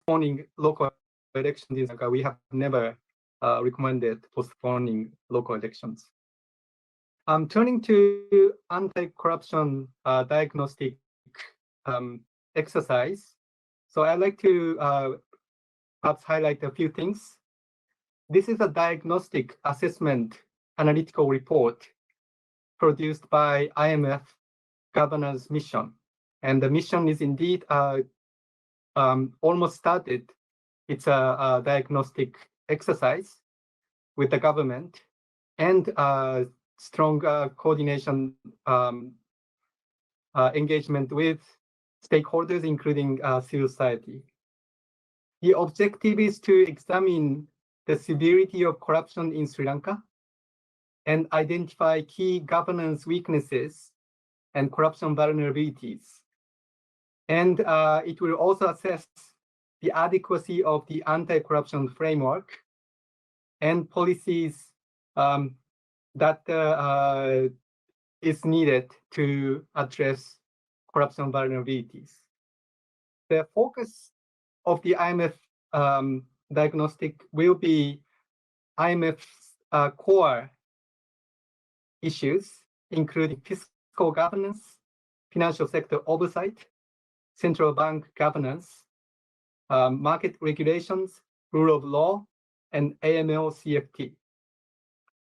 postponing local elections in Sri Lanka. We have never recommended postponing local elections. Turning to anti-corruption diagnostic exercise. So I'd like to perhaps highlight a few things. This is a diagnostic assessment analytical report produced by IMF Governance Mission. And the mission is indeed almost started. It's a diagnostic exercise with the government and strong coordination engagement with stakeholders, including civil society. The objective is to examine the severity of corruption in Sri Lanka and identify key governance weaknesses and corruption vulnerabilities. And it will also assess the adequacy of the anti-corruption framework and policies that is needed to address corruption vulnerabilities. The focus of the IMF diagnostic will be IMF's core issues, including fiscal governance, financial sector oversight, central bank governance, market regulations, rule of law, and AML-CFT.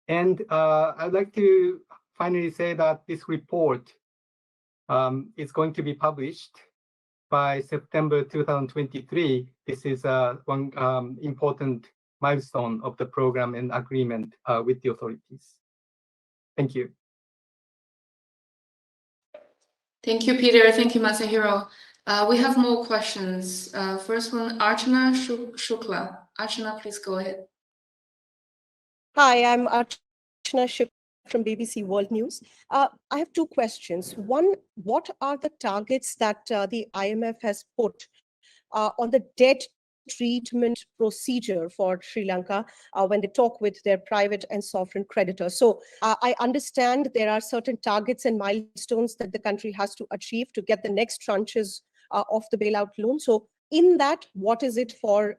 And I'd like to finally say that this report is going to be published by September 2023. This is one important milestone of the program and agreement with the authorities. Thank you. Thank you, Peter. Thank you, Masahiro. We have more questions. First one, Archana Shukla. Archana, please go ahead. Hi, I'm Archana Shukla from BBC World News. I have two questions. One, what are the targets that the IMF has put on the debt treatment procedure for Sri Lanka when they talk with their private and sovereign creditors? So I understand there are certain targets and milestones that the country has to achieve to get the next tranches of the bailout loan. So in that, what is it for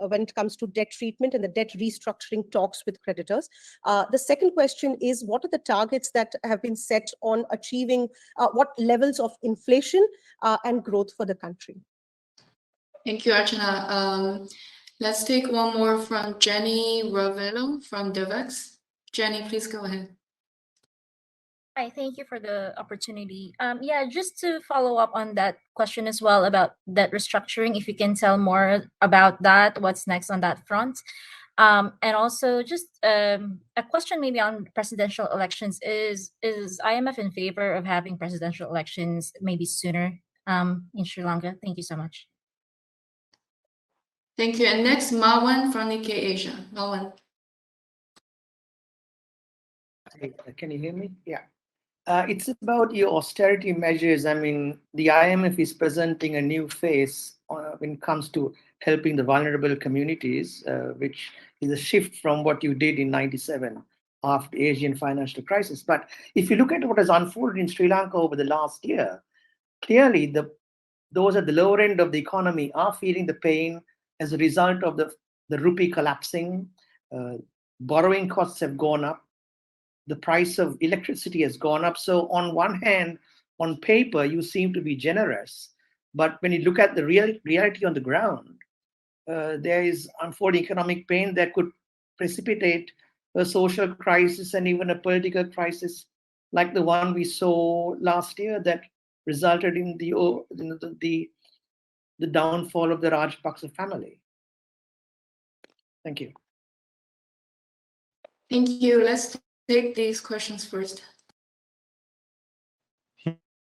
when it comes to debt treatment and the debt restructuring talks with creditors? The second question is, what are the targets that have been set on achieving what levels of inflation and growth for the country? Thank you, Archana. Let's take one more from Jenny Ravello from Devex. Jenny, please go ahead. Hi, thank you for the opportunity. Yeah, just to follow up on that question as well about debt restructuring, if you can tell more about that, what's next on that front. And also just a question maybe on presidential elections. Is IMF in favor of having presidential elections maybe sooner in Sri Lanka? Thank you so much. Thank you. And next, Marwan from Nikkei Asia. Marwan. Can you hear me? Yeah. It's about your austerity measures. I mean, the IMF is presenting a new face when it comes to helping the vulnerable communities, which is a shift from what you did in '97 after the Asian financial crisis. But if you look at what has unfolded in Sri Lanka over the last year, clearly those at the lower end of the economy are feeling the pain as a result of the rupee collapsing. Borrowing costs have gone up. The price of electricity has gone up. So on one hand, on paper, you seem to be generous. But when you look at the reality on the ground, there is unfolding economic pain that could precipitate a social crisis and even a political crisis like the one we saw last year that resulted in the downfall of the Rajapaksa family. Thank you. Thank you. Let's take these questions first.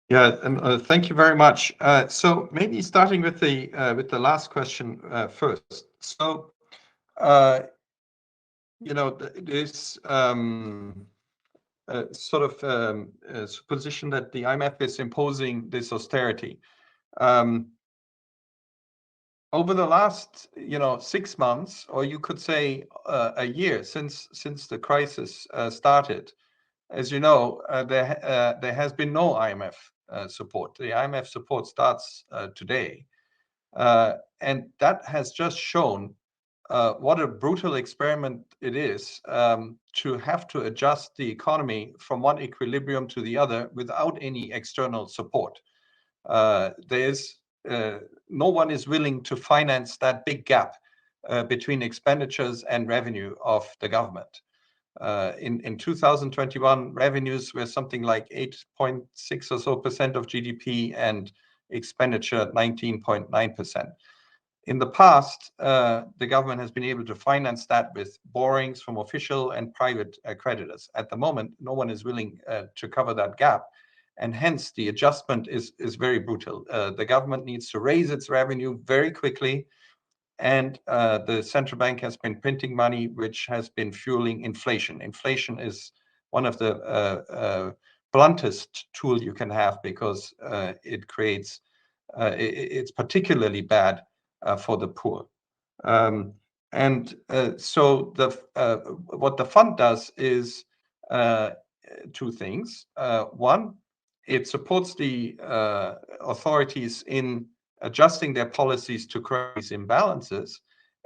Yeah, and thank you very much. So maybe starting with the last question first. So, you know, this sort of supposition that the IMF is imposing this austerity. Over the last, 6 months, or you could say a year since the crisis started, as you know, there has been no IMF support. The IMF support starts today. And that has just shown what a brutal experiment it is to have to adjust the economy from one equilibrium to the other without any external support. No one is willing to finance that big gap between expenditures and revenue of the government. In 2021, revenues were something like 8.6% or so of GDP, and expenditure 19.9%. In the past, the government has been able to finance that with borrowings from official and private creditors. At the moment, no one is willing to cover that gap, and hence the adjustment is very brutal. The government needs to raise its revenue very quickly, and the central bank has been printing money, which has been fueling inflation. Inflation is one of the bluntest tool you can have, because it creates, it's particularly bad for the poor. So what the fund does is two things. One, it supports the authorities in adjusting their policies to correct these imbalances,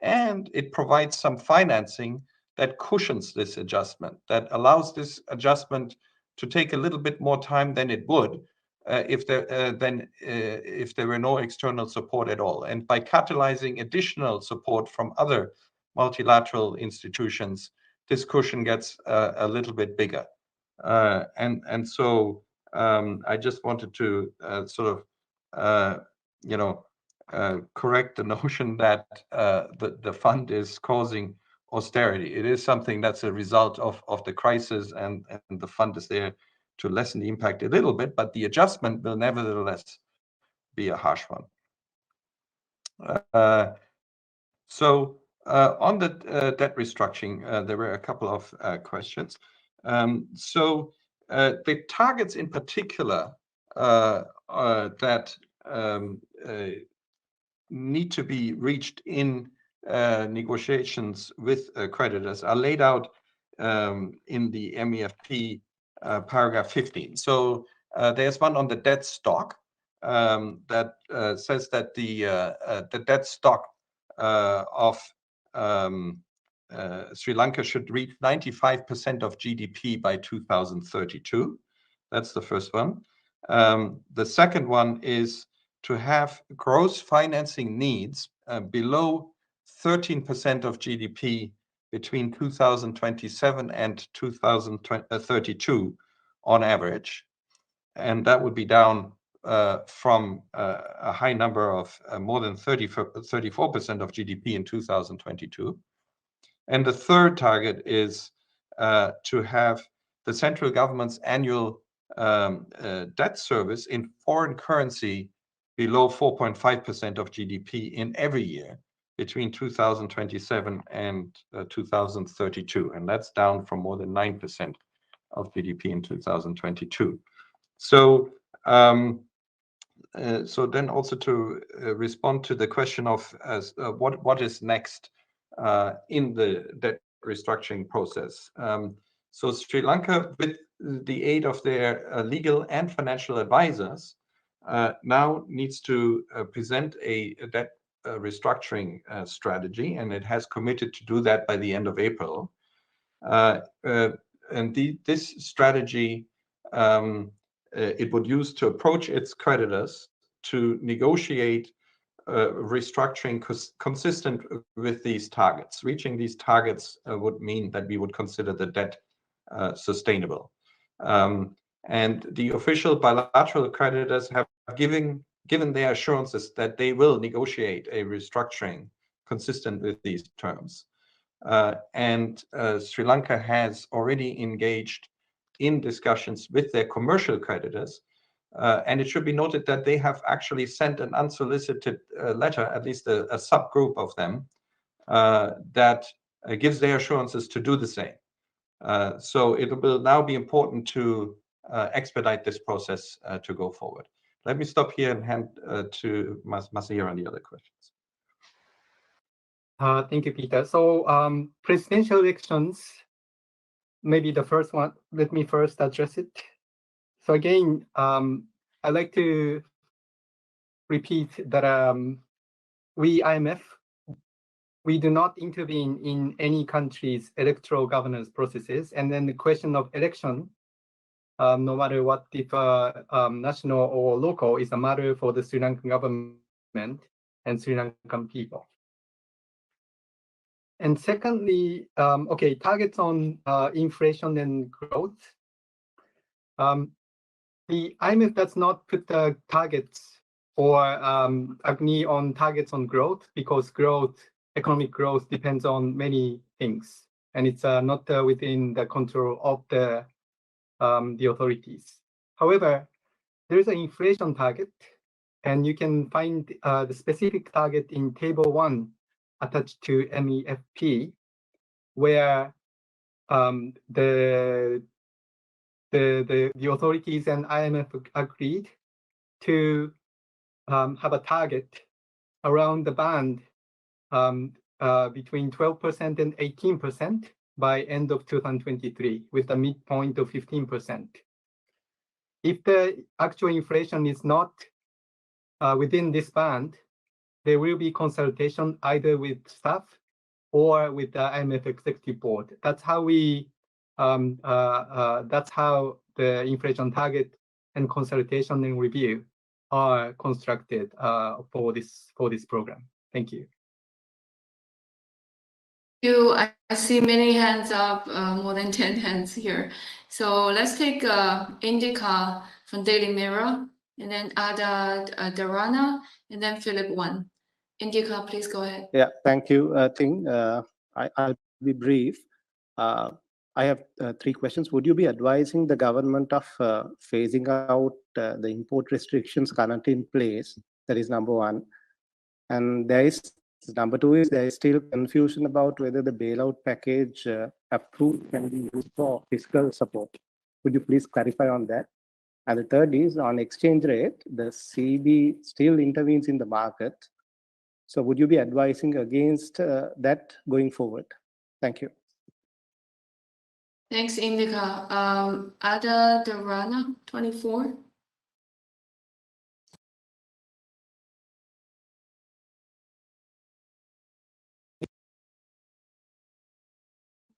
and it provides some financing that cushions this adjustment, that allows this adjustment to take a little bit more time than it would if there were no external support at all. And by catalyzing additional support from other multilateral institutions, this cushion gets a little bit bigger. So I just wanted to correct the notion that the fund is causing austerity. It is something that's a result of the crisis, and the fund is there to lessen the impact a little bit, but the adjustment will nevertheless be a harsh one. On the debt restructuring, there were a couple of questions. The targets in particular that need to be reached in negotiations with creditors are laid out in the MEFP paragraph 15. So there's one on the debt stock that says that the debt stock of Sri Lanka should reach 95% of GDP by 2032. That's the first one. The second one is to have gross financing needs below 13% of GDP between 2027 and 2032 on average. And that would be down from a high number of more than 34% of GDP in 2022. And the third target is to have the central government's annual debt service in foreign currency below 4.5% of GDP in every year between 2027 and 2032. And that's down from more than 9% of GDP in 2022. So then also to respond to the question of what is next in the debt restructuring process. So Sri Lanka, with the aid of their legal and financial advisors, now needs to present a debt restructuring strategy, and it has committed to do that by the end of April. This strategy it would use to approach its creditors to negotiate restructuring consistent with these targets. Reaching these targets would mean that we would consider the debt sustainable. And the official bilateral creditors have given their assurances that they will negotiate a restructuring consistent with these terms. Sri Lanka has already engaged in discussions with their commercial creditors. And it should be noted that they have actually sent an unsolicited letter, at least a subgroup of them, that gives their assurances to do the same. So it will now be important to expedite this process to go forward. Let me stop here and hand to Masahiro on the other questions. Thank you, Peter. So presidential elections, maybe the first one, let me first address it. So again, I'd like to repeat that we IMF, we do not intervene in any country's electoral governance processes. And then the question of election, no matter what, if national or local, is a matter for the Sri Lankan government and Sri Lankan people. And secondly, okay, targets on inflation and growth. The IMF does not put the targets or agree on targets on growth, because economic growth depends on many things, and it's not within the control of the authorities. However, there is an inflation target, and you can find the specific target in Table 1 attached to MEFP, where the authorities and IMF agreed to have a target around the band between 12% and 18% by end of 2023, with a midpoint of 15%. If the actual inflation is not within this band, there will be consultation either with staff or with the IMF Executive Board. That's how that's how the inflation target and consultation and review are constructed for this program. Thank you. I see many hands up, more than 10 hands here. So let's take Indica from Daily Mirror, and then Ada Darana, and then Philip One. Indica, please go ahead. Yeah, thank you, Ting. I'll be brief. I have 3 questions. Would you be advising the government of phasing out the import restrictions currently in place? That is number 1. And number 2 is there is still confusion about whether the bailout package approved can be used for fiscal support. Could you please clarify on that? And the third is on exchange rate, the CB still intervenes in the market. So would you be advising against that going forward? Thank you. Thanks, Indica. Ada Darana, 24.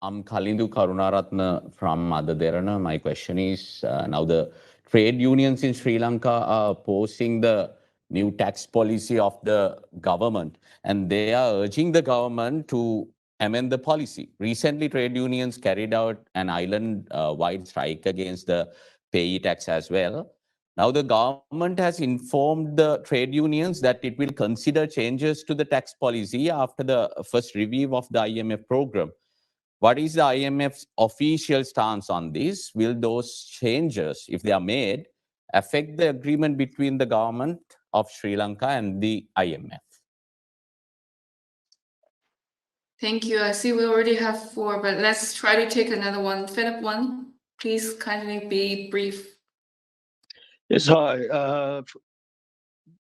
I'm Kalindu Karunaratna from Ada Darana. My question is, now the trade unions in Sri Lanka are opposing the new tax policy of the government, and they are urging the government to amend the policy. Recently, trade unions carried out an island-wide strike against the payee tax as well. Now, the government has informed the trade unions that it will consider changes to the tax policy after the first review of the IMF program. What is the IMF's official stance on this? Will those changes, if they are made, affect the agreement between the government of Sri Lanka and the IMF? Thank you. I see we already have 4, but let's try to take another one. Philip One, please kindly be brief. Yes, hi.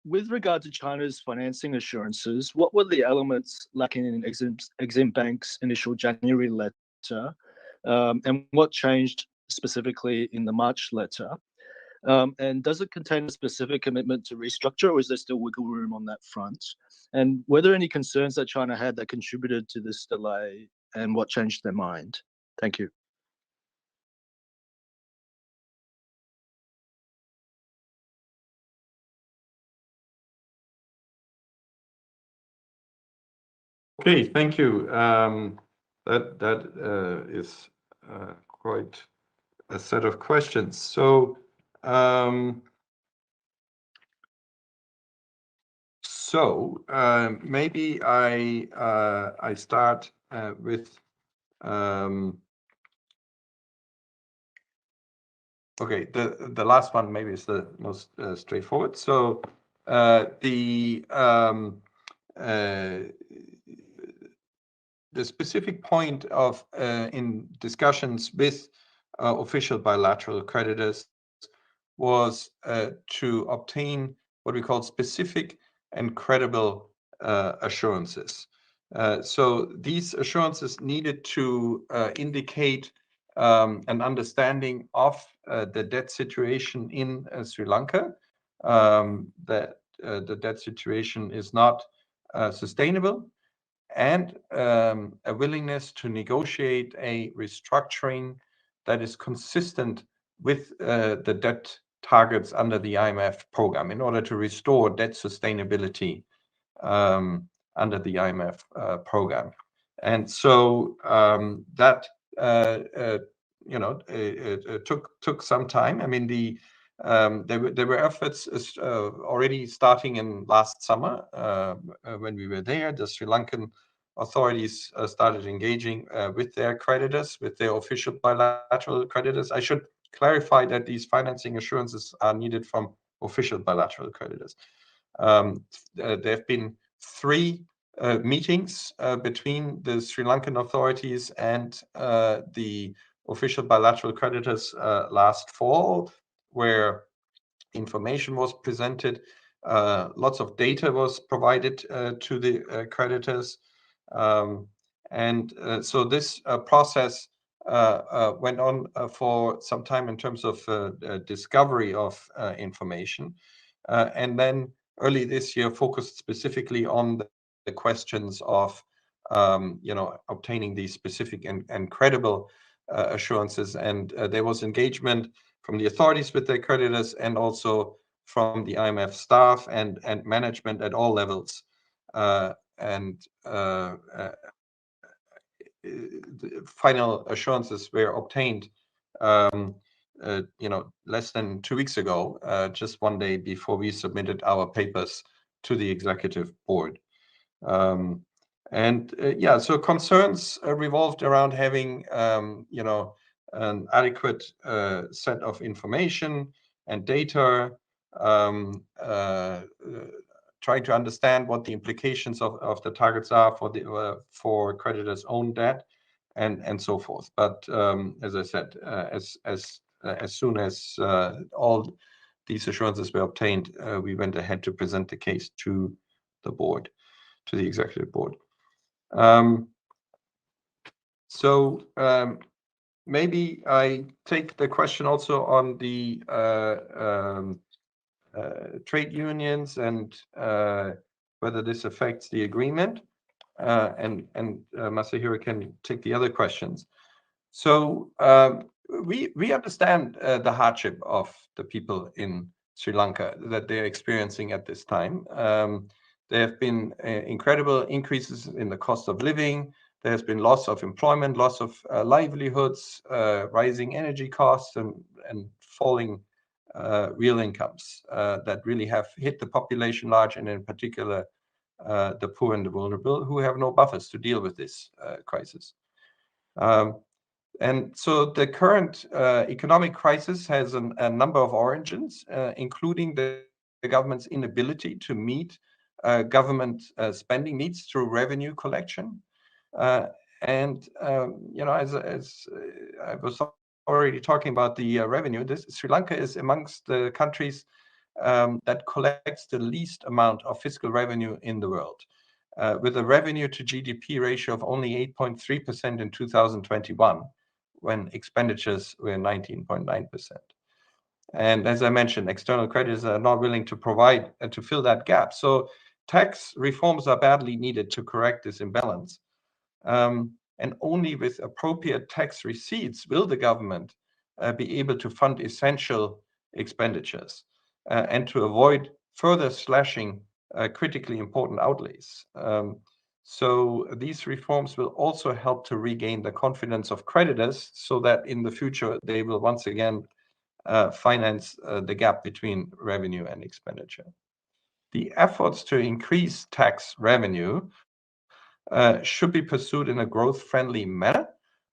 With regard to China's financing assurances, what were the elements lacking in Exim Bank's initial January letter, and what changed specifically in the March letter? And does it contain a specific commitment to restructure, or is there still wiggle room on that front? And were there any concerns that China had that contributed to this delay, and what changed their mind? Thank you. Okay, thank you. That is quite a set of questions. So, maybe I start with okay. The last one maybe is the most straightforward. So the specific point of in discussions with official bilateral creditors was to obtain what we call specific and credible assurances. So these assurances needed to indicate an understanding of the debt situation in Sri Lanka, that the debt situation is not sustainable, and a willingness to negotiate a restructuring that is consistent with the debt targets under the IMF program in order to restore debt sustainability under the IMF program. And so that it took some time. I mean, there were efforts already starting in last summer when we were there. The Sri Lankan authorities started engaging with their creditors, with their official bilateral creditors. I should clarify that these financing assurances are needed from official bilateral creditors. There have been 3 meetings between the Sri Lankan authorities and the official bilateral creditors last fall, where information was presented, lots of data was provided to the creditors. So this process went on for some time in terms of discovery of information. And then early this year focused specifically on the questions of obtaining these specific and credible assurances. And there was engagement from the authorities with their creditors and also from the IMF staff and management at all levels. The final assurances were obtained less than 2 weeks ago, just one day before we submitted our papers to the executive board. So concerns revolved around having an adequate set of information and data, trying to understand what the implications of the targets are for creditors' own debt, and so forth. But as I said, as soon as all these assurances were obtained, we went ahead to present the case to the board, to the executive board. Maybe I take the question also on the trade unions and whether this affects the agreement, and Masahiro can take the other questions. So we understand the hardship of the people in Sri Lanka that they're experiencing at this time. There have been incredible increases in the cost of living. There has been loss of employment, loss of livelihoods, rising energy costs, and falling real incomes that really have hit the population large, and in particular the poor and the vulnerable, who have no buffers to deal with this crisis. And so the current economic crisis has a number of origins, including the government's inability to meet government spending needs through revenue collection. As I was already talking about the revenue, Sri Lanka is amongst the countries that collects the least amount of fiscal revenue in the world, with a revenue to GDP ratio of only 8.3% in 2021, when expenditures were 19.9%. And as I mentioned, external creditors are not willing to provide to fill that gap. So tax reforms are badly needed to correct this imbalance. And only with appropriate tax receipts will the government be able to fund essential expenditures and to avoid further slashing critically important outlays. So these reforms will also help to regain the confidence of creditors so that in the future they will once again finance the gap between revenue and expenditure. The efforts to increase tax revenue should be pursued in a growth-friendly manner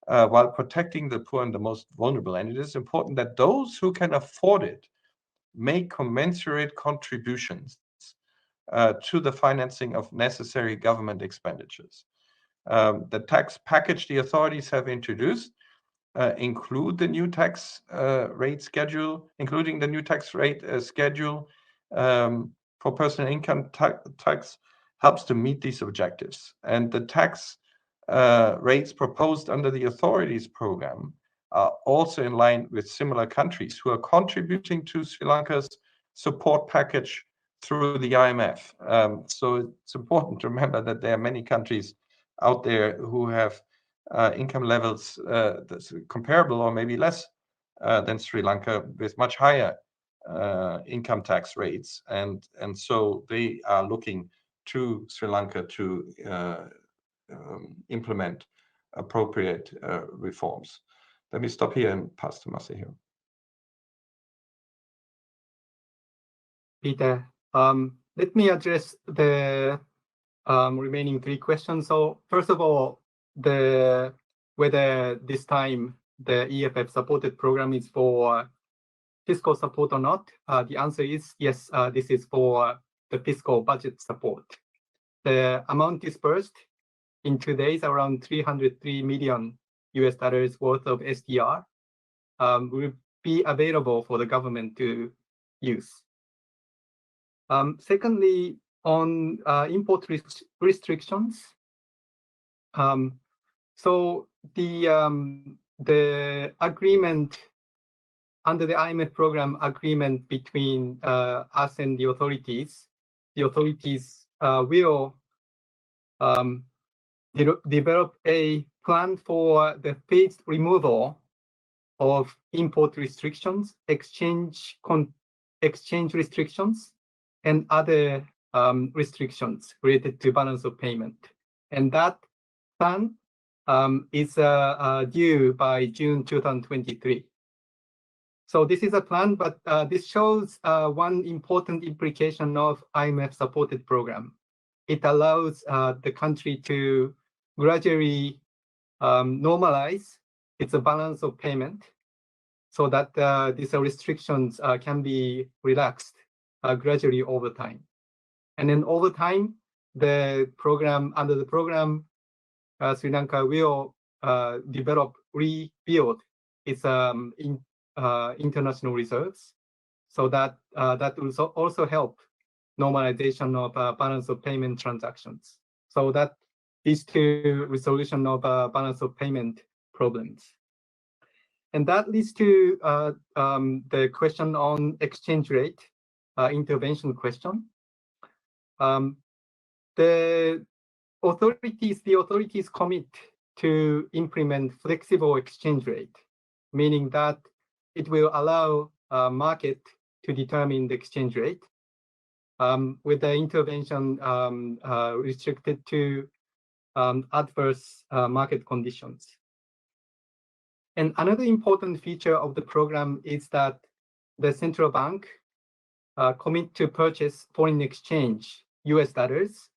while protecting the poor and the most vulnerable. And it is important that those who can afford it make commensurate contributions to the financing of necessary government expenditures. The tax package the authorities have introduced include the new tax rate schedule, including the new tax rate schedule for personal income tax, helps to meet these objectives. And the tax rates proposed under the authorities program are also in line with similar countries who are contributing to Sri Lanka's support package through the IMF. So it's important to remember that there are many countries out there who have income levels that's comparable or maybe less than Sri Lanka, with much higher income tax rates. And so they are looking to Sri Lanka to implement appropriate reforms. Let me stop here and pass to Masahiro. Peter, let me address the remaining three questions. So first of all, whether this time the EFF supported program is for fiscal support or not, the answer is yes, this is for the fiscal budget support. The amount dispersed in 2 days, around $303 million worth of SDR, will be available for the government to use. Secondly, on import restrictions, so the agreement under the IMF program agreement between us and the authorities will develop a plan for the phased removal of import restrictions, exchange restrictions, and other restrictions related to balance of payment. And that plan is due by June 2023. So this is a plan, but this shows one important implication of IMF-supported program. It allows the country to gradually normalize its balance of payment so that these restrictions can be relaxed gradually over time. And then over time, under the program, Sri Lanka will rebuild its international reserves, so that that will also help normalization of balance of payment transactions. So that leads to resolution of balance of payment problems. And that leads to the question on exchange rate intervention question. The authorities commit to implement flexible exchange rate, meaning that it will allow market to determine the exchange rate, with the intervention restricted to adverse market conditions. And another important feature of the program is that the central bank commit to purchase foreign exchange US dollars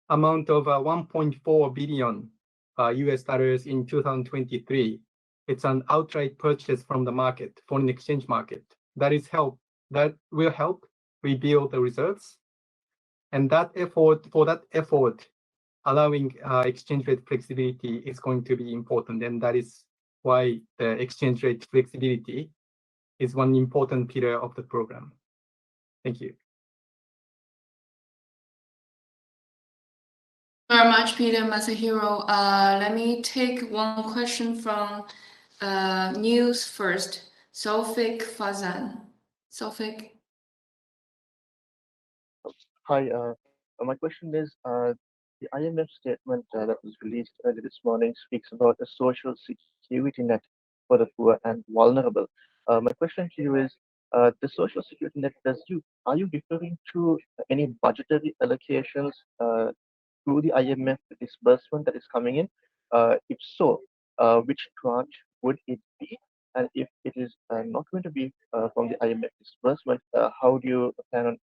amount of 1.4 billion US dollars in 2023. It's an outright purchase from the market, foreign exchange market. That will help rebuild the reserves. And for that effort, allowing exchange rate flexibility is going to be important. And that is why the exchange rate flexibility is one important pillar of the program. Thank you. Very much, Peter Masahiro. Let me take one question from news first. Sofik Fazan. Sofik. Hi, my question is, the IMF statement that was released early this morning speaks about a social security net for the poor and vulnerable. My question to you is, the social security net, are you referring to any budgetary allocations through the IMF disbursement that is coming in? If so, which tranche would it be? And if it is not going to be from the IMF disbursement, how do you plan on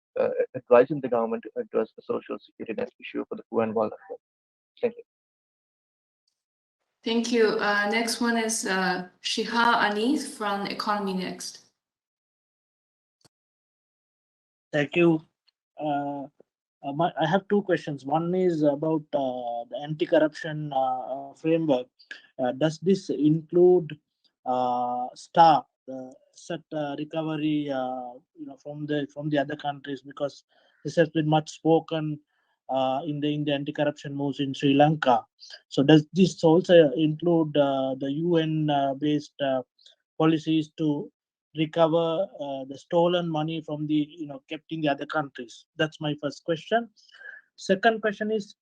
advising the government to address the social security net issue for the poor and vulnerable? Thank you. Thank you. Next one is Shiha Anis from Economy Next. Thank you. I have two questions. One is about the anti-corruption framework. Does this include STAR, the asset recovery, from the other countries? Because this has been much spoken in the anti-corruption moves in Sri Lanka. So does this also include the UN based policies to recover the stolen money from the kept in the other countries? That's my first question. Second question is,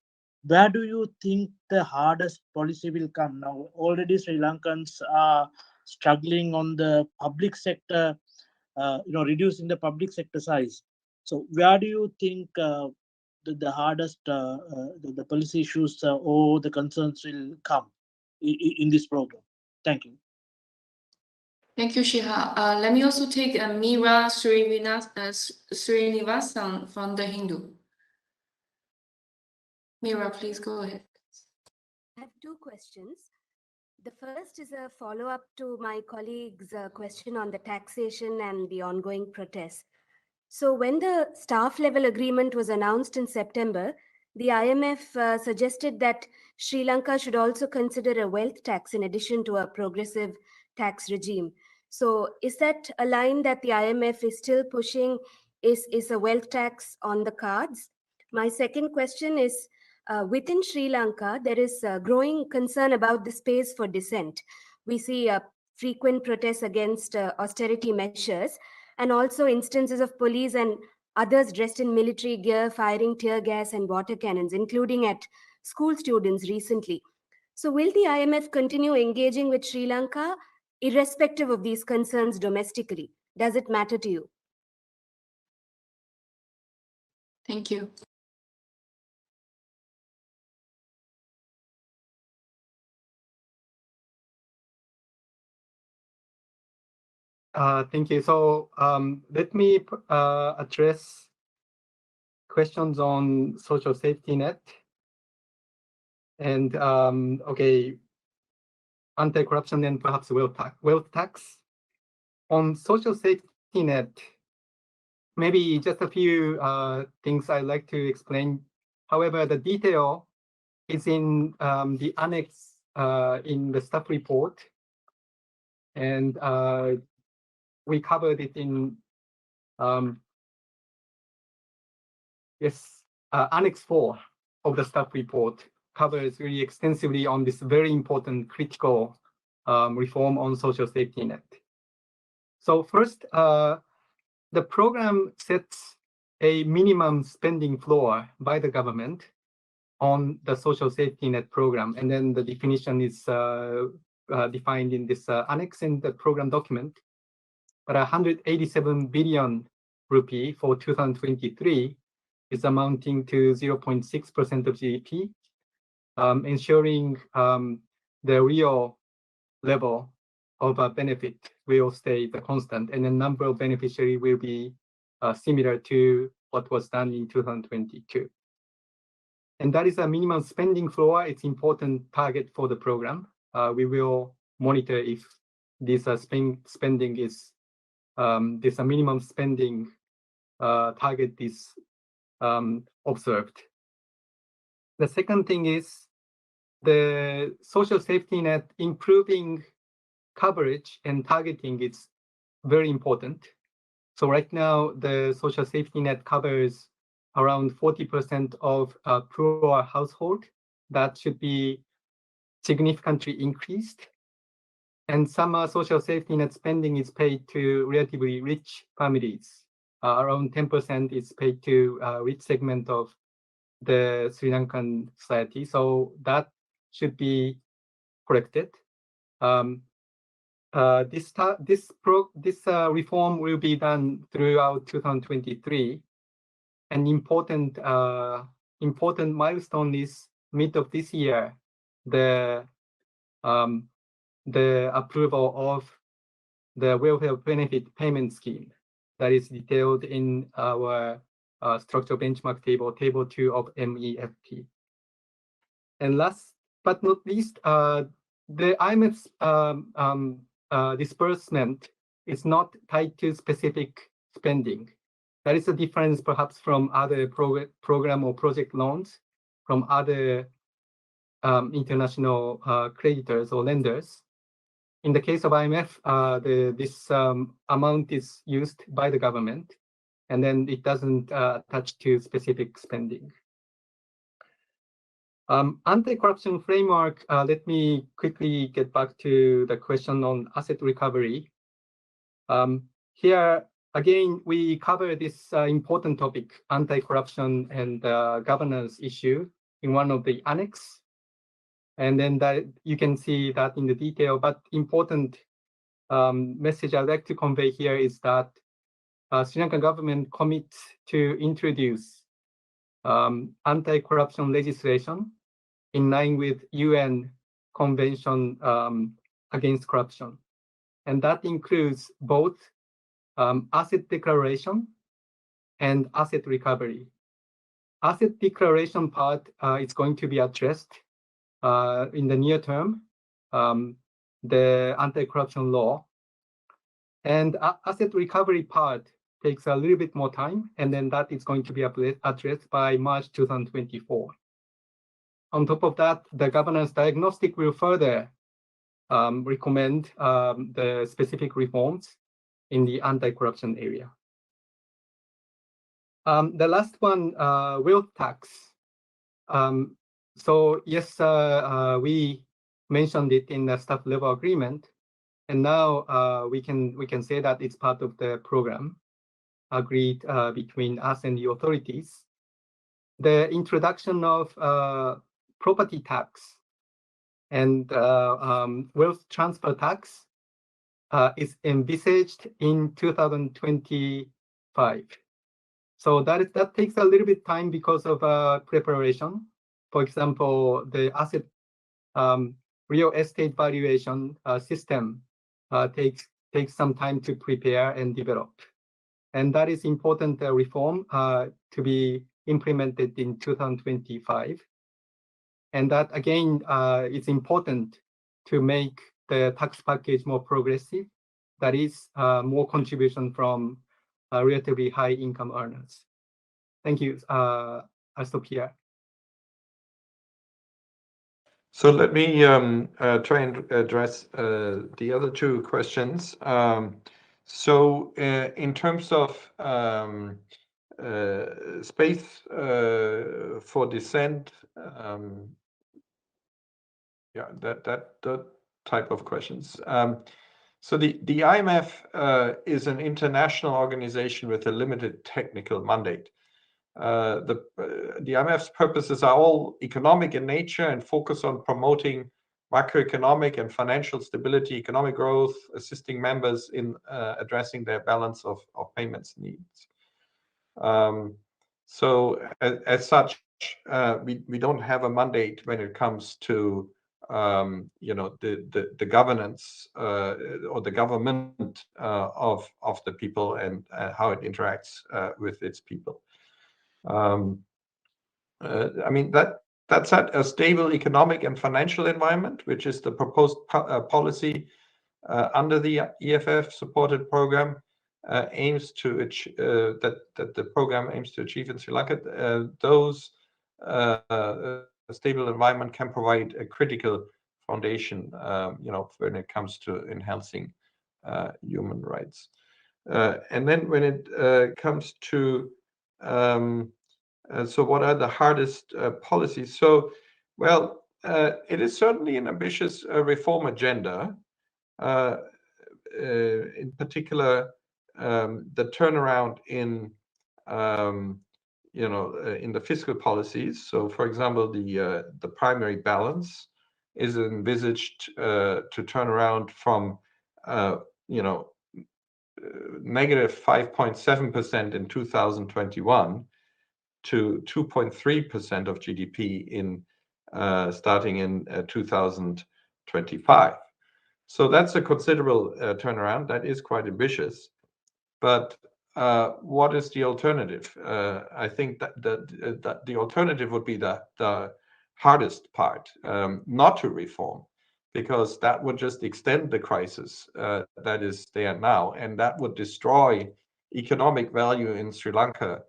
where do you think the hardest policy will come? Now, already Sri Lankans are struggling on the public sector, reducing the public sector size. So where do you think the hardest the policy issues or the concerns will come in this program? Thank you. Thank you, Shiha. Let me also take Meera Srinivasan from the Hindu. Meera, please go ahead. I have two questions. The first is a follow-up to my colleague's question on the taxation and the ongoing protests. So when the staff level agreement was announced in September, the IMF suggested that Sri Lanka should also consider a wealth tax in addition to a progressive tax regime. So is that a line that the IMF is still pushing? Is a wealth tax on the cards? My second question is, within Sri Lanka, there is a growing concern about the space for dissent. We see frequent protests against austerity measures, and also instances of police and others dressed in military gear firing tear gas and water cannons, including at school students recently. So will the IMF continue engaging with Sri Lanka irrespective of these concerns domestically? Does it matter to you? Thank you. Thank you. So let me address questions on social safety net and anti-corruption and perhaps wealth tax. On social safety net, maybe just a few things I'd like to explain. However, the detail is in the annex in the staff report, and we covered it in Annex 4 of the staff report covers really extensively on this very important critical reform on social safety net. So first, the program sets a minimum spending floor by the government on the social safety net program, and then the definition is defined in this annex in the program document. But 187 billion rupee for 2023 is amounting to 0.6% of GDP, ensuring the real level of a benefit will stay the constant, and the number of beneficiaries will be similar to what was done in 2022. And that is a minimum spending floor. It's important target for the program. We will monitor if this spending is this minimum spending target is observed. The second thing is the social safety net improving coverage and targeting is very important. So right now, the social safety net covers around 40% of poor household. That should be significantly increased. And some social safety net spending is paid to relatively rich families. Around 10% is paid to rich segment of the Sri Lankan society. So that should be corrected. This reform will be done throughout 2023. An important milestone is mid of this year, the approval of the welfare benefit payment scheme that is detailed in our structural benchmark table, table 2 of MEFP. And last but not least, the IMF's disbursement is not tied to specific spending. That is a difference perhaps from other program or project loans from other international creditors or lenders. In the case of IMF, this amount is used by the government, and then it doesn't touch to specific spending. Anti-corruption framework, let me quickly get back to the question on asset recovery. Here, again, we cover this important topic, anti-corruption and governance issue in one of the annex. And then that you can see that in the detail, but important message I'd like to convey here is that Sri Lankan government commits to introduce anti-corruption legislation in line with UN Convention against Corruption. And that includes both asset declaration and asset recovery. Asset declaration part is going to be addressed in the near term, the anti-corruption law. And asset recovery part takes a little bit more time, and then that is going to be addressed by March 2024. On top of that, the governance diagnostic will further recommend the specific reforms in the anti-corruption area. The last one, wealth tax. So yes, we mentioned it in the staff level agreement, and now we can say that it's part of the program agreed between us and the authorities. The introduction of property tax and wealth transfer tax is envisaged in 2025. So that takes a little bit time because of preparation. For example, the asset real estate valuation system takes some time to prepare and develop. And that is important reform to be implemented in 2025. And that, again, it's important to make the tax package more progressive. That is more contribution from relatively high income earners. Thank you. I'll stop here. So let me try and address the other two questions. So in terms of space for dissent, yeah, that type of questions. So the IMF is an international organization with a limited technical mandate. The IMF's purposes are all economic in nature and focus on promoting macroeconomic and financial stability, economic growth, assisting members in addressing their balance of payments needs. So as such, we don't have a mandate when it comes to the governance or the government of the people and how it interacts with its people. I mean, that's a stable economic and financial environment, which is the proposed policy under the EFF supported program aims to achieve, that the program aims to achieve in Sri Lanka. Those a stable environment can provide a critical foundation, when it comes to enhancing human rights. And then when it comes to so what are the hardest policies? So, well, it is certainly an ambitious reform agenda. In particular, the turnaround in in the fiscal policies. So, for example, the primary balance is envisaged to turn around from negative 5.7% in 2021 to 2.3% of GDP in starting in 2025. So that's a considerable turnaround. That is quite ambitious. But what is the alternative? I think that the alternative would be the hardest part, not to reform, because that would just extend the crisis that is there now, and that would destroy economic value in Sri Lanka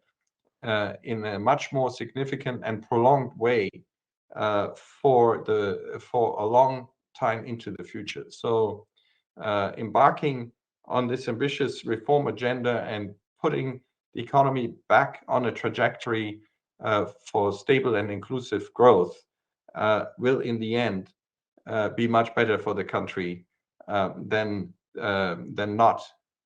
in a much more significant and prolonged way for a long time into the future. So embarking on this ambitious reform agenda and putting the economy back on a trajectory for stable and inclusive growth will in the end be much better for the country than not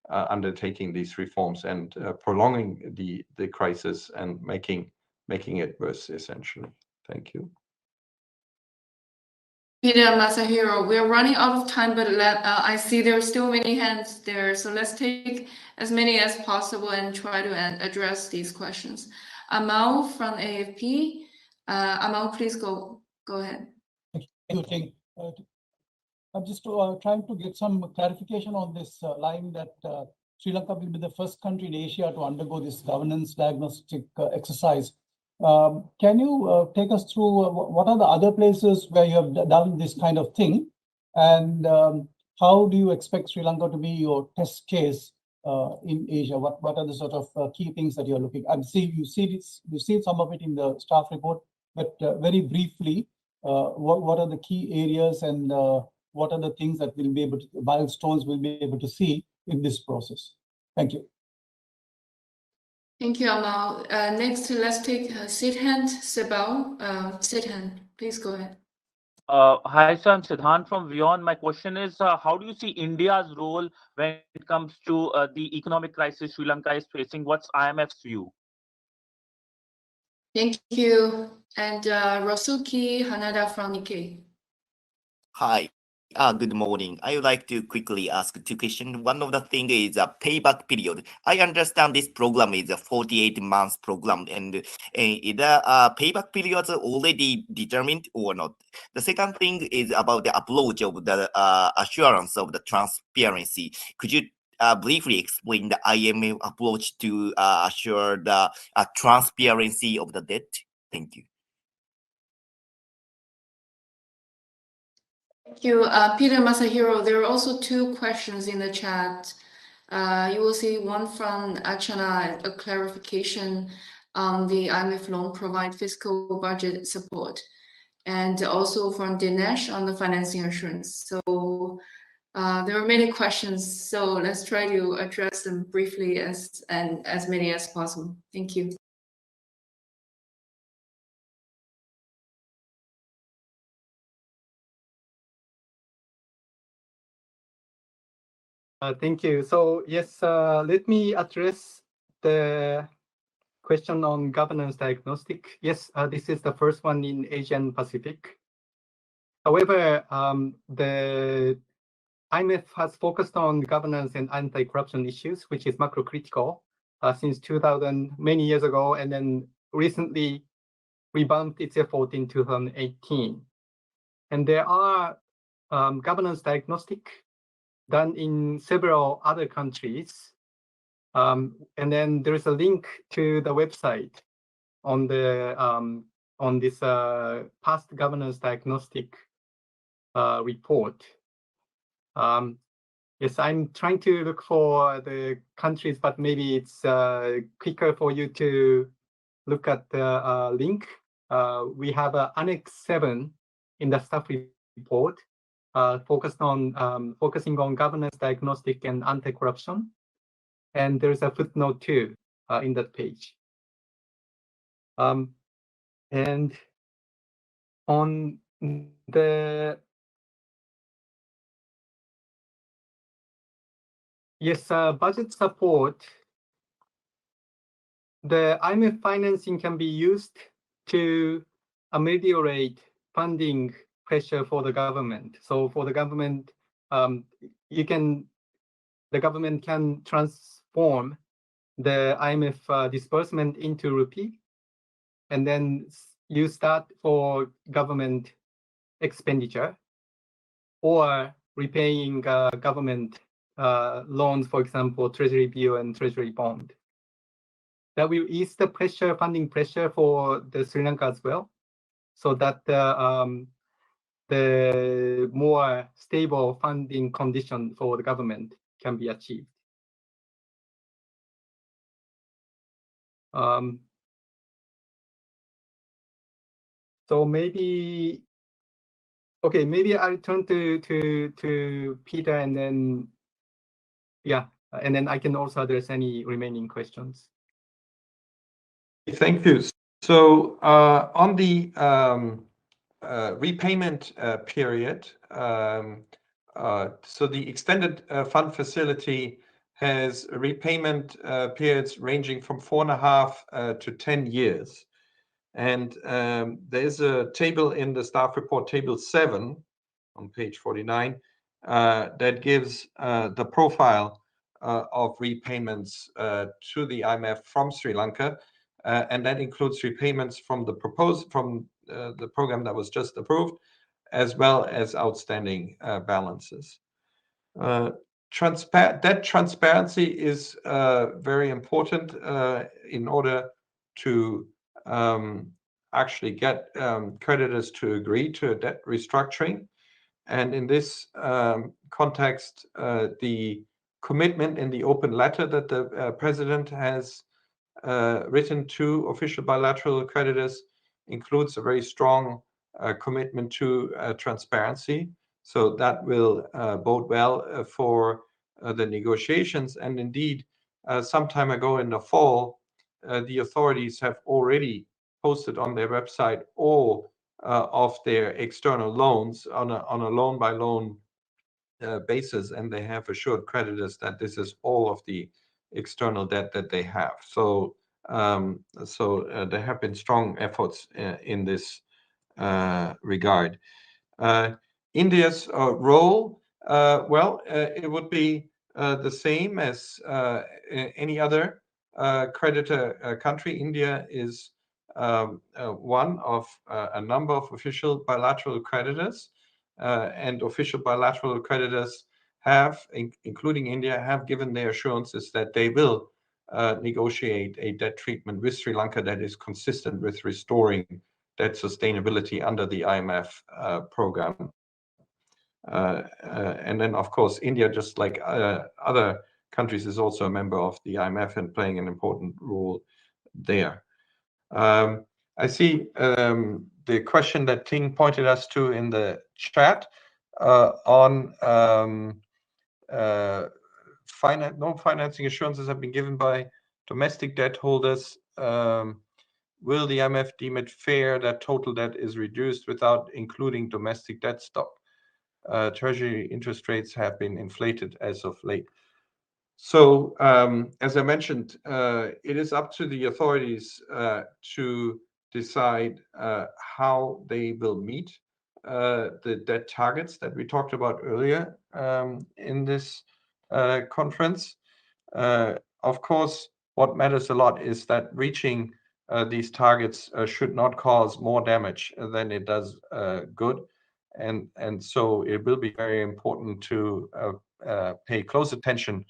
undertaking these reforms and prolonging the crisis and making it worse, essentially. Thank you. Peter Masahiro, we're running out of time, but I see there are still many hands there. So let's take as many as possible and try to address these questions. Amal from AFP. Amal, please go ahead. Thank you. I'm just trying to get some clarification on this line that Sri Lanka will be the first country in Asia to undergo this governance diagnostic exercise. Can you take us through what are the other places where you have done this kind of thing? And how do you expect Sri Lanka to be your test case in Asia? What are the sort of key things that you're looking at? You've seen some of it in the staff report, but very briefly, what are the key areas and what are the things that we'll be able to, milestones we'll be able to see in this process? Thank you. Thank you, Amal. Next, let's take Sidhant Sebal. Sidhant, please go ahead. Hi, sir. I'm Siddhant from Vion. My question is, how do you see India's role when it comes to the economic crisis Sri Lanka is facing? What's IMF's view? Thank you. And Rosuki Hanada from Nikkei. Hi. Good morning. I would like to quickly ask two questions. One of the thing is a payback period. I understand this program is a 48 months program, and the payback periods are already determined or not. The second thing is about the approach of the assurance of the transparency. Could you briefly explain the IMF approach to assure the transparency of the debt? Thank you. Thank you, Peter Masahiro. There are also two questions in the chat. You will see one from Achana, a clarification on the IMF loan provide fiscal budget support, and also from Dinesh on the financing assurance. So there are many questions, so let's try to address them briefly as many as possible. Thank you. Thank you. So yes, let me address the question on governance diagnostic. Yes, this is the first one in Asian Pacific. However, the IMF has focused on governance and anti-corruption issues, which is macro critical since 2000, many years ago, and then recently revamped its effort in 2018. And there are governance diagnostic done in several other countries. And then there is a link to the website on the on this past governance diagnostic report. Yes, I'm trying to look for the countries, but maybe it's quicker for you to look at the link. We have Annex 7 in the staff report, focusing on governance diagnostic and anti-corruption. And there's a footnote too in that page. And on the budget support, the IMF financing can be used to ameliorate funding pressure for the government. So for the government, the government can transform the IMF disbursement into rupee, and then use that for government expenditure or repaying government loans, for example, treasury bill and treasury bond. That will ease the pressure, funding pressure for the Sri Lanka as well, so that the more stable funding condition for the government can be achieved. So maybe I'll turn to Peter, and then and then I can also address any remaining questions. Thank you. So on the repayment period, so the extended fund facility has repayment periods ranging from 4.5 to 10 years. And there's a table in the staff report, table 7 on page 49, that gives the profile of repayments to the IMF from Sri Lanka. And that includes repayments from the program that was just approved, as well as outstanding balances. Debt transparency is very important in order to actually get creditors to agree to a debt restructuring. And in this context, the commitment in the open letter that the president has written to official bilateral creditors includes a very strong commitment to transparency. So that will bode well for the negotiations. And indeed, some time ago in the fall, the authorities have already posted on their website all of their external loans on a loan-by-loan basis, and they have assured creditors that this is all of the external debt that they have. So, there have been strong efforts in this regard. India's role, well, it would be the same as any other creditor country. India is one of a number of official bilateral creditors, and official bilateral creditors have, including India, have given their assurances that they will negotiate a debt treatment with Sri Lanka that is consistent with restoring debt sustainability under the IMF program. And then, of course, India, just like other countries, is also a member of the IMF and playing an important role there. I see the question that Ting pointed us to in the chat on no financing assurances have been given by domestic debt holders. Will the IMF deem it fair that total debt is reduced without including domestic debt stock? Treasury interest rates have been inflated as of late. So, as I mentioned, it is up to the authorities to decide how they will meet the debt targets that we talked about earlier in this conference. Of course, what matters a lot is that reaching these targets should not cause more damage than it does good. And so it will be very important to pay close attention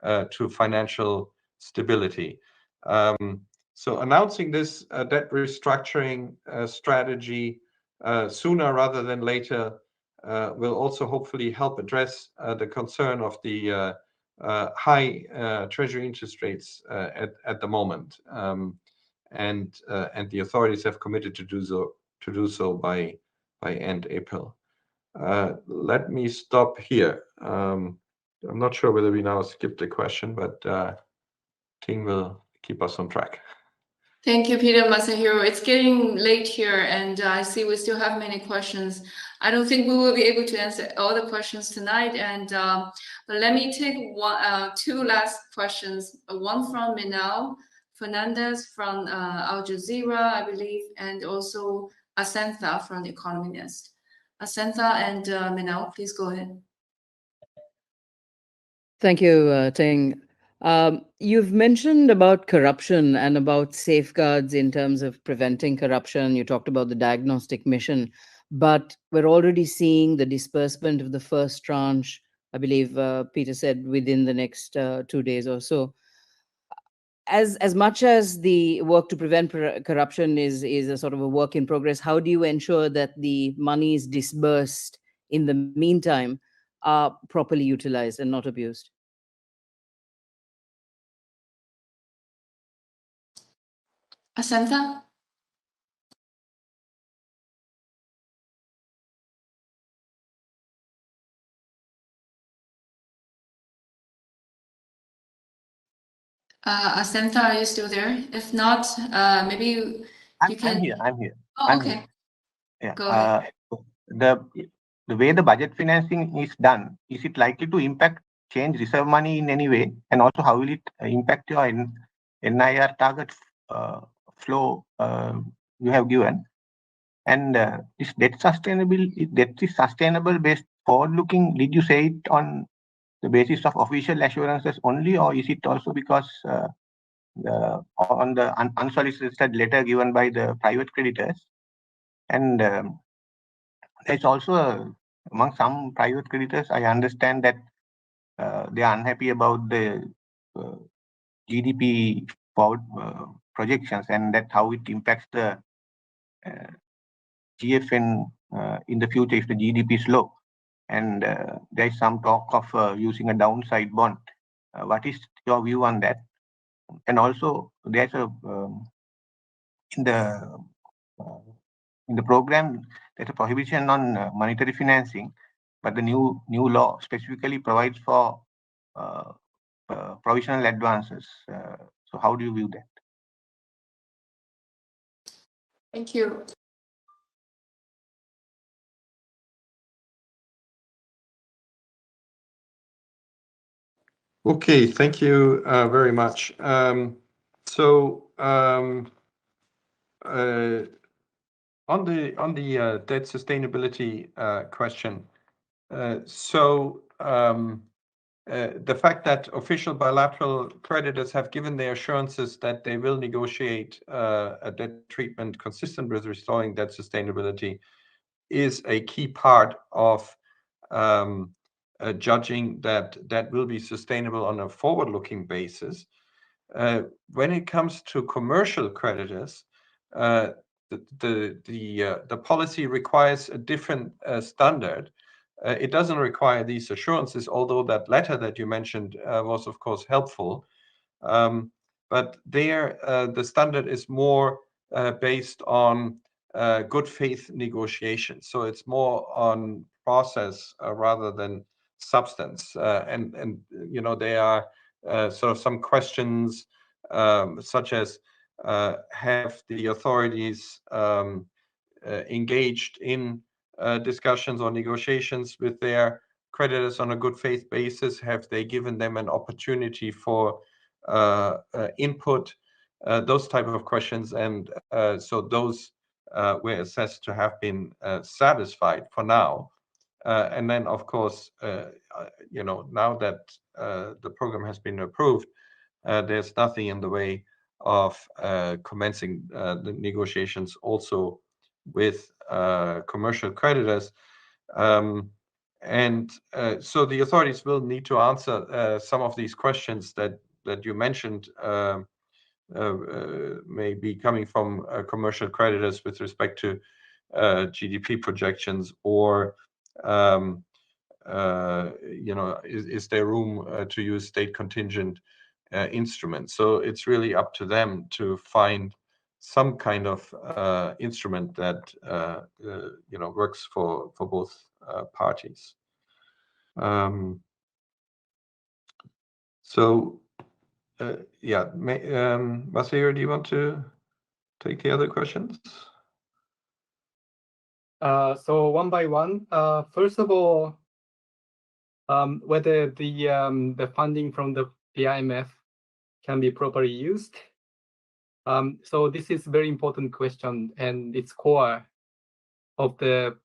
to financial stability. So announcing this debt restructuring strategy sooner rather than later will also hopefully help address the concern of the high treasury interest rates at the moment. And the authorities have committed to do so by end April. Let me stop here. I'm not sure whether we now skipped the question, but Ting will keep us on track. Thank you, Peter Masahiro. It's getting late here, and I see we still have many questions. I don't think we will be able to answer all the questions tonight, and but let me take two last questions. One from Minal Fernandez from Al Jazeera, I believe, and also Asantha from The Economist. Asantha and Minal, please go ahead. Thank you, Ting. You've mentioned about corruption and about safeguards in terms of preventing corruption. You talked about the diagnostic mission, but we're already seeing the disbursement of the first tranche, I believe Peter said, within the next 2 days or so. As much as the work to prevent corruption is a sort of a work in progress, how do you ensure that the money is disbursed in the meantime are properly utilized and not abused? Asantha? Asantha, are you still there? If not, maybe you can. I'm here. Oh, okay. Yeah. Go ahead. The way the budget financing is done, is it likely to impact change reserve money in any way? And also, how will it impact your NIR target flow you have given? And is debt is sustainable based forward-looking? Did you say it on the basis of official assurances only, or is it also because on the unsolicited letter given by the private creditors? And there's also among some private creditors, I understand that they are unhappy about the GDP forward projections, and that how it impacts the GFN in the future if the GDP is low. And there is some talk of using a downside bond. What is your view on that? And also, there's a in the program there's a prohibition on monetary financing, but the new law specifically provides for provisional advances. So how do you view that? Thank you. Okay, thank you very much. On the debt sustainability question, the fact that official bilateral creditors have given their assurances that they will negotiate a debt treatment consistent with restoring debt sustainability is a key part of judging that that will be sustainable on a forward-looking basis. When it comes to commercial creditors, the policy requires a different standard. It doesn't require these assurances, although that letter that you mentioned was, of course, helpful. But there, the standard is more based on good faith negotiations. So it's more on process rather than substance. And you know, there are sort of some questions such as have the authorities engaged in discussions or negotiations with their creditors on a good faith basis? Have they given them an opportunity for input? Those type of questions. And so those were assessed to have been satisfied for now. And then, of course, you know, now that the program has been approved, there's nothing in the way of commencing the negotiations also with commercial creditors. So the authorities will need to answer some of these questions that you mentioned may be coming from commercial creditors with respect to GDP projections, or you know, is there room to use state contingent instruments? So it's really up to them to find some kind of instrument that you know, works for both parties. Yeah, Masahiro, do you want to take the other questions? So one by one. First of all, whether the funding from the IMF can be properly used. So this is a very important question, and it's core of the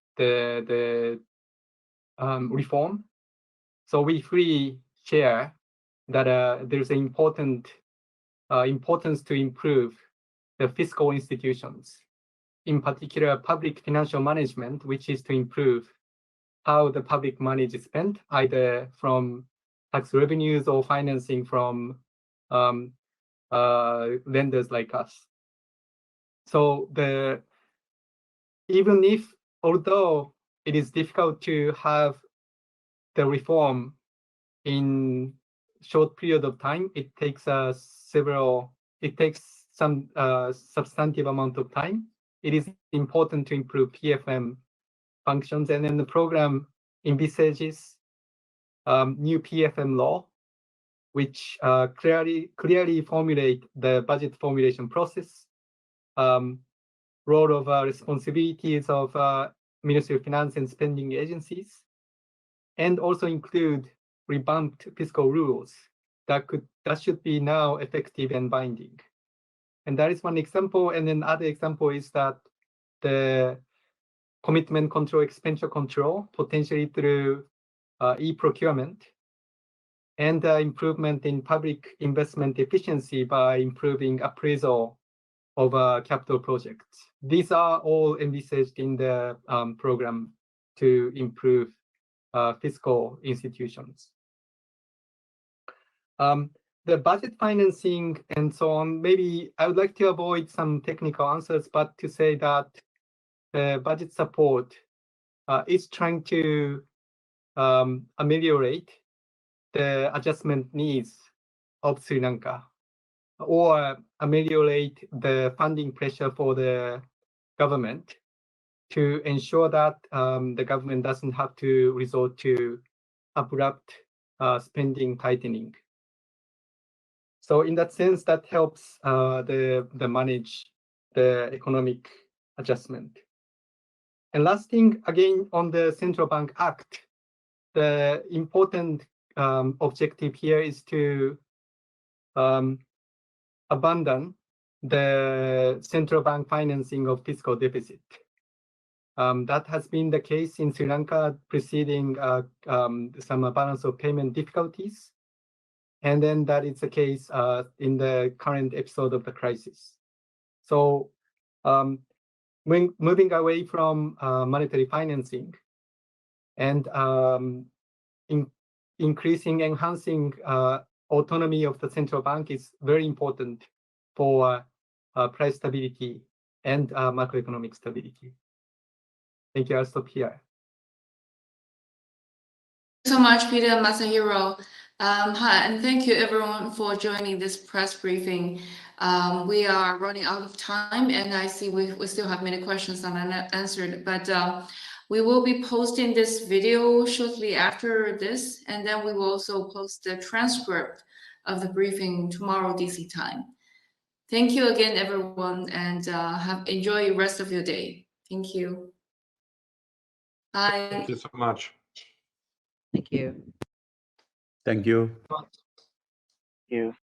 reform. So we fully share that there's an importance to improve the fiscal institutions, in particular public financial management, which is to improve how the public money is spent, either from tax revenues or financing from lenders like us. So although it is difficult to have the reform in short period of time, it takes some substantive amount of time. It is important to improve PFM functions, and then the program envisages new PFM law, which clearly formulate the budget formulation process, role of responsibilities of Ministry of Finance and spending agencies, and also include revamped fiscal rules that should be now effective and binding. And that is one example. And then other example is that the commitment control, expenditure control, potentially through e-procurement, and improvement in public investment efficiency by improving appraisal of capital projects. These are all envisaged in the program to improve fiscal institutions. The budget financing and so on, maybe I would like to avoid some technical answers, but to say that the budget support is trying to ameliorate the adjustment needs of Sri Lanka, or ameliorate the funding pressure for the government to ensure that the government doesn't have to resort to abrupt spending tightening. So in that sense, that helps the manage the economic adjustment. And last thing, again, on the Central Bank Act, the important objective here is to abandon the central bank financing of fiscal deficit. That has been the case in Sri Lanka preceding some balance of payment difficulties. And then that is the case in the current episode of the crisis. So when moving away from monetary financing and increasing, enhancing autonomy of the central bank is very important for price stability and macroeconomic stability. Thank you. I'll stop here. So much, Peter and Masahiro. Hi, and thank you everyone for joining this press briefing. We are running out of time, and I see we still have many questions unanswered, but we will be posting this video shortly after this, and then we will also post the transcript of the briefing tomorrow DC time. Thank you again, everyone, and enjoy the rest of your day. Thank you. Bye. Thank you so much. Thank you. Thank you. Thank you.